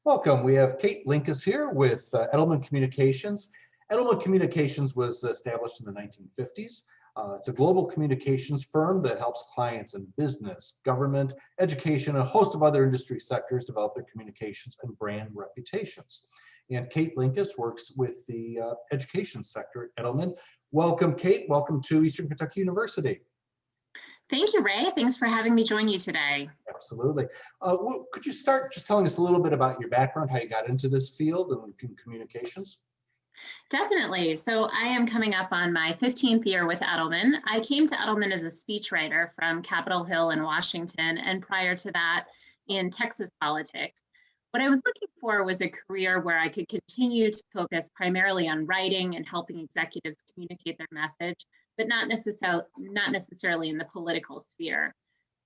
Welcome. We have Kate Linkous here with Edelman Communications. Edelman Communications was established in the 1950s. It's a global communications firm that helps clients in business, government, education, and a host of other industry sectors develop their communications and brand reputations. And Kate Linkous works with the education sector at Edelman. Welcome, Kate. Welcome to Eastern Kentucky University. Thank you, Ray. Thanks for having me join you today. Absolutely. Could you start just telling us a little bit about your background, how you got into this field and in communications? Definitely. So I am coming up on my 15th year with Edelman. I came to Edelman as a speechwriter from Capitol Hill in Washington, and prior to that in Texas politics. What I was looking for was a career where I could continue to focus primarily on writing and helping executives communicate their message, but not necessarily in the political sphere.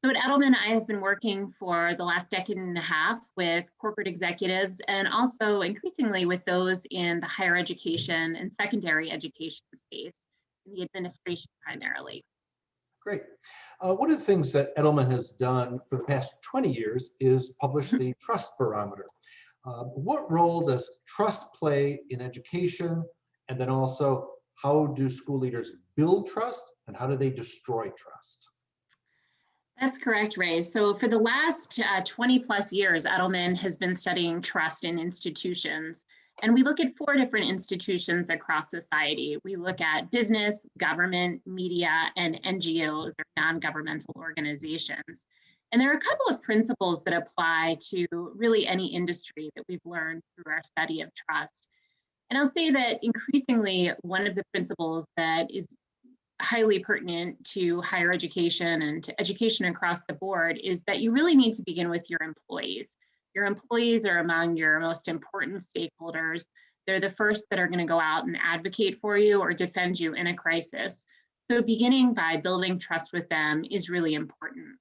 So at Edelman, I have been working for the last decade and a half with corporate executives and also increasingly with those in the higher education and secondary education space, in the administration primarily. Great. One of the things that Edelman has done for the past 20 years is publish the Trust Barometer. What role does trust play in education? And then also, how do school leaders build trust and how do they destroy trust? That's correct, Ray. So for the last 20 plus years, Edelman has been studying trust in institutions. And we look at four different institutions across society. We look at business, government, media, and NGOs, or non-governmental organizations. And there are a couple of principles that apply to really any industry that we've learned through our study of trust. And I'll say that increasingly, one of the principles that is highly pertinent to higher education and to education across the board is that you really need to begin with your employees. Your employees are among your most important stakeholders. They're the first that are going to go out and advocate for you or defend you in a crisis. So beginning by building trust with them is really important.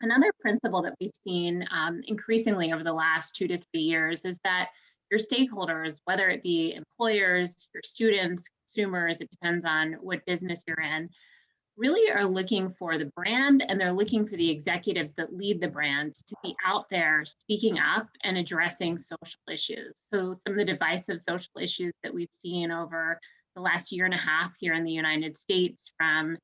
Another principle that we've seen increasingly over the last 2 to 3 years is that your stakeholders, whether it be employers, your students, consumers, it depends on what business you're in, really are looking for the brand and they're looking for the executives that lead the brand to be out there speaking up and addressing social issues. So some of the divisive social issues that we've seen over the last year and a half here in the United States, from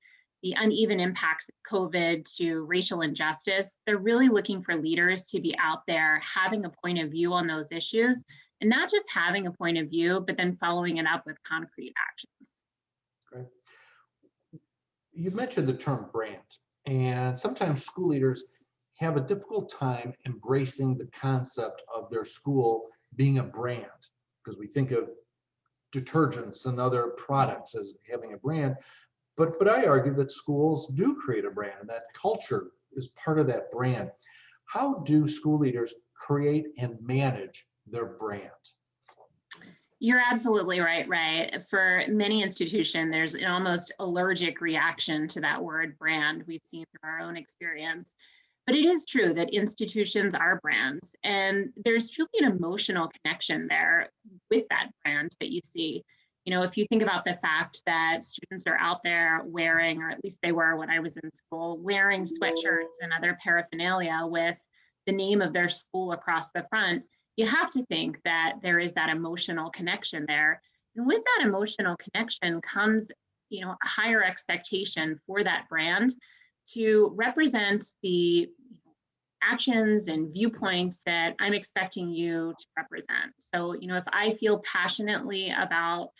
the uneven impacts of COVID to racial injustice, they're really looking for leaders to be out there having a point of view on those issues, and not just having a point of view, but then following it up with concrete actions. Great. You mentioned the term brand, and sometimes school leaders have a difficult time embracing the concept of their school being a brand, because we think of detergents and other products as having a brand. But I argue that schools do create a brand, and that culture is part of that brand. How do school leaders create and manage their brand? You're absolutely right, Ray. For many institutions, there's an almost allergic reaction to that word brand. We've seen through our own experience. But it is true that institutions are brands, and there's truly an emotional connection there with that brand that you see. If you think about the fact that students are out there wearing, or at least they were when I was in school, wearing sweatshirts and other paraphernalia with the name of their school across the front, you have to think that there is that emotional connection there. And with that emotional connection comes, a higher expectation for that brand to represent the actions and viewpoints that I'm expecting you to represent. So, if I feel passionately about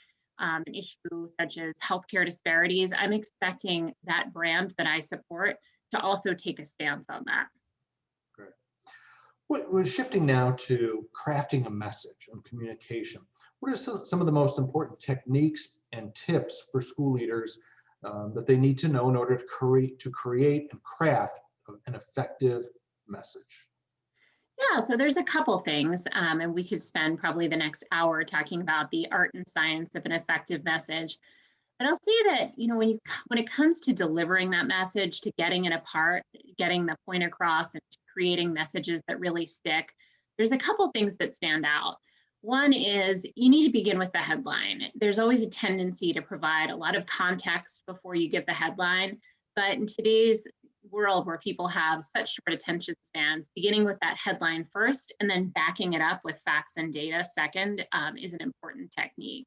an issue such as healthcare disparities, I'm expecting that brand that I support to also take a stance on that. Great. We're shifting now to crafting a message and communication. What are some of the most important techniques and tips for school leaders that they need to know in order to create and craft an effective message? Yeah, so there's a couple things, and we could spend probably the next hour talking about the art and science of an effective message. But I'll say that, when it comes to delivering that message, to getting it apart, getting the point across, and to creating messages that really stick, there's a couple things that stand out. One is you need to begin with the headline. There's always a tendency to provide a lot of context before you give the headline, but in today's world where people have such short attention spans, beginning with that headline first and then backing it up with facts and data second is an important technique.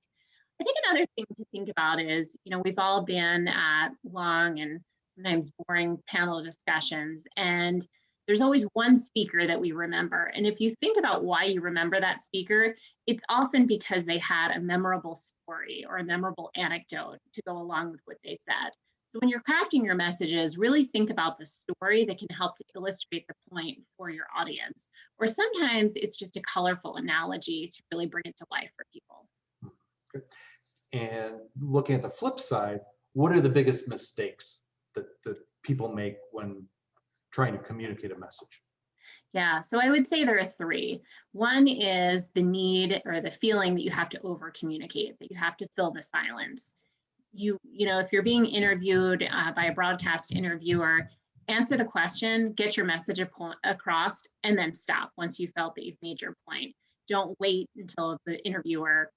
I think another thing to think about is, we've all been at long and sometimes boring panel discussions, and there's always one speaker that we remember. And if you think about why you remember that speaker, it's often because they had a memorable story or a memorable anecdote to go along with what they said. So when you're crafting your messages, really think about the story that can help to illustrate the point for your audience. Or sometimes it's just a colorful analogy to really bring it to life for people. Okay. And looking at the flip side, what are the biggest mistakes that people make when trying to communicate a message? Yeah, so I would say there are three. One is the need or the feeling that you have to over communicate, that you have to fill the silence. If you're being interviewed by a broadcast interviewer, answer the question, get your message across, and then stop once you felt that you've made your point. Don't wait until the interviewer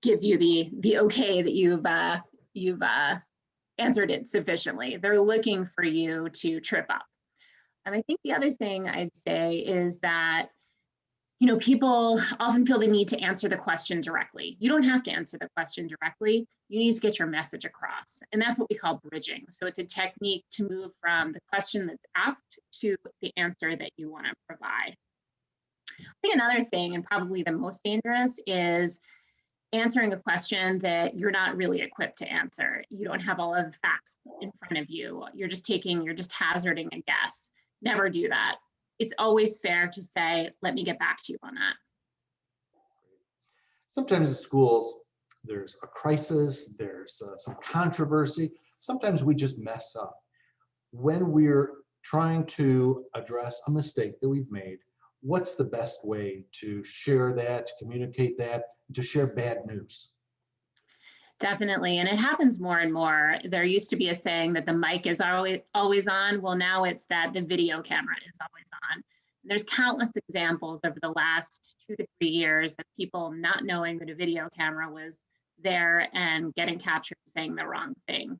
gives you the okay that you've answered it sufficiently. They're looking for you to trip up. And I think the other thing I'd say is that, people often feel the need to answer the question directly. You don't have to answer the question directly. You need to get your message across. And that's what we call bridging. So it's a technique to move from the question that's asked to the answer that you want to provide. I think another thing, and probably the most dangerous, is answering a question that you're not really equipped to answer. You don't have all of the facts in front of you. You're just hazarding a guess. Never do that. It's always fair to say, let me get back to you on that. Sometimes in schools, there's a crisis, there's some controversy. Sometimes we just mess up. When we're trying to address a mistake that we've made, what's the best way to share that, to communicate that, to share bad news? Definitely. And it happens more and more. There used to be a saying that the mic is always on. Well, now it's that the video camera is always on. And there's countless examples over the last 2 to 3 years of people not knowing that a video camera was there and getting captured saying the wrong thing.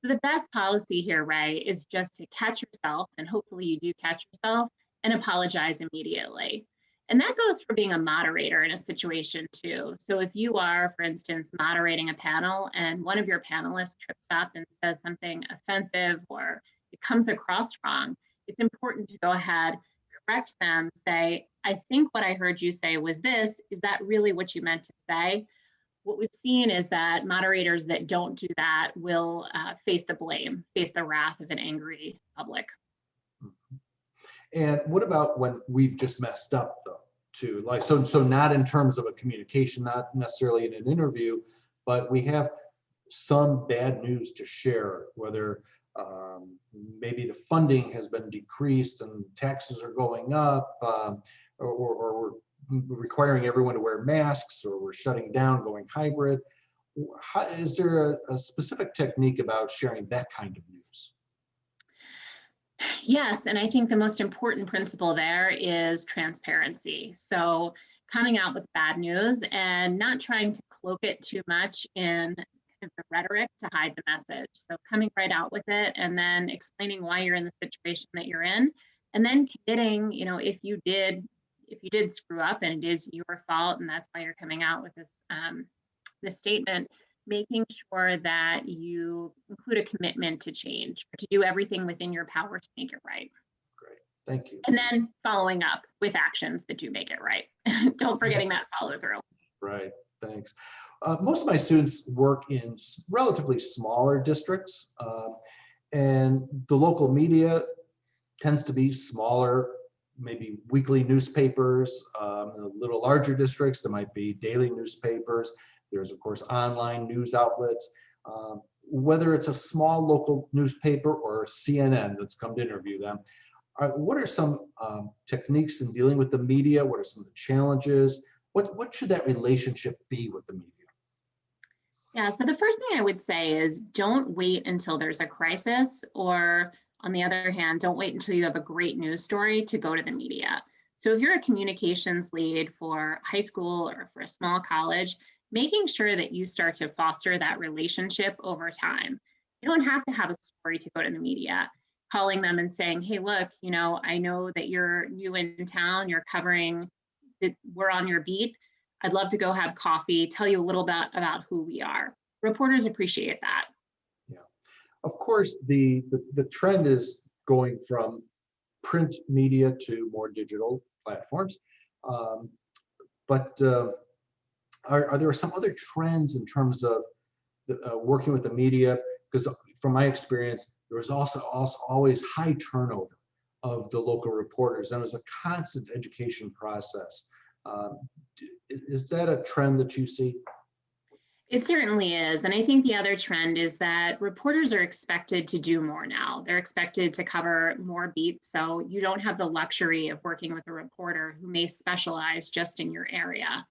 So the best policy here, Ray, is just to catch yourself, and hopefully you do catch yourself, and apologize immediately. And that goes for being a moderator in a situation too. So if you are, for instance, moderating a panel and one of your panelists trips up and says something offensive or it comes across wrong, it's important to go ahead, correct them, say, I think what I heard you say was this. Is that really what you meant to say? What we've seen is that moderators that don't do that will face the blame, face the wrath of an angry public. And what about when we've just messed up though, too? Like, so not in terms of a communication, not necessarily in an interview, but we have some bad news to share, whether maybe the funding has been decreased and taxes are going up, or we're requiring everyone to wear masks, or we're shutting down, going hybrid. Is there a specific technique about sharing that kind of news? Yes, and I think the most important principle there is transparency. So coming out with bad news and not trying to cloak it too much in kind of the rhetoric to hide the message. So coming right out with it and then explaining why you're in the situation that you're in, and then committing, if you did screw up and it is your fault and that's why you're coming out with this statement, making sure that you include a commitment to change, to do everything within your power to make it right. Great, thank you. And then following up with actions that do make it right. Don't forgetting that follow through. Right, thanks. Most of my students work in relatively smaller districts, and the local media tends to be smaller, maybe weekly newspapers. A little larger districts, there might be daily newspapers. There's, of course, online news outlets. Whether it's a small local newspaper or CNN that's come to interview them, what are some techniques in dealing with the media? What are some of the challenges? What should that relationship be with the media? Yeah, so the first thing I would say is don't wait until there's a crisis, or on the other hand, don't wait until you have a great news story to go to the media. So if you're a communications lead for high school or for a small college, making sure that you start to foster that relationship over time. You don't have to have a story to go to the media. calling them and saying, hey, look, I know that you're new in town, you're covering, we're on your beat. I'd love to go have coffee, tell you a little bit about who we are. Reporters appreciate that. Yeah. Of course, the trend is going from print media to more digital platforms. But are there some other trends in terms of working with the media? Because from my experience, there was also always high turnover of the local reporters, and it was a constant education process. Is that a trend that you see? It certainly is. And I think the other trend is that reporters are expected to do more now. They're expected to cover more beats. So you don't have the luxury of working with a reporter who may specialize just in your area.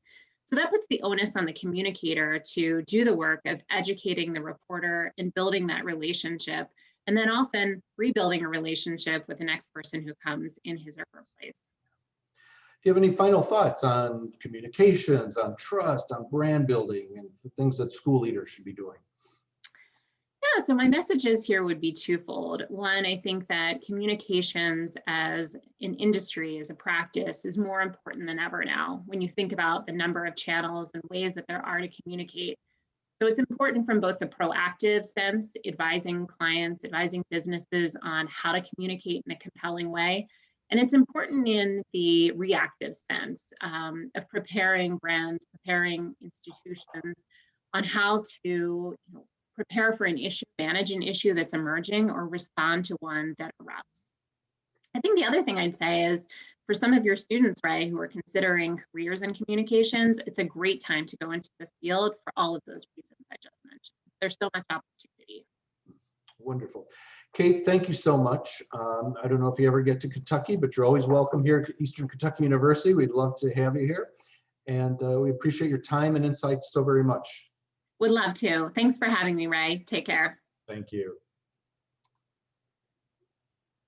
So that puts the onus on the communicator to do the work of educating the reporter and building that relationship, and then often rebuilding a relationship with the next person who comes in his or her place. Do you have any final thoughts on communications, on trust, on brand building, and things that school leaders should be doing? Yeah, so my messages here would be twofold. One, I think that communications as an industry, as a practice, is more important than ever now when you think about the number of channels and ways that there are to communicate. So it's important from both the proactive sense, advising clients, advising businesses on how to communicate in a compelling way. And it's important in the reactive sense of preparing brands, preparing institutions on how to prepare for an issue, manage an issue that's emerging, or respond to one that erupts. I think the other thing I'd say is for some of your students, right, who are considering careers in communications, it's a great time to go into this field for all of those reasons I just mentioned. There's so much opportunity. Wonderful. Kate, thank you so much. I don't know if you ever get to Kentucky, but you're always welcome here at Eastern Kentucky University. We'd love to have you here. And we appreciate your time and insights so very much. Would love to. Thanks for having me, Ray. Take care. Thank you.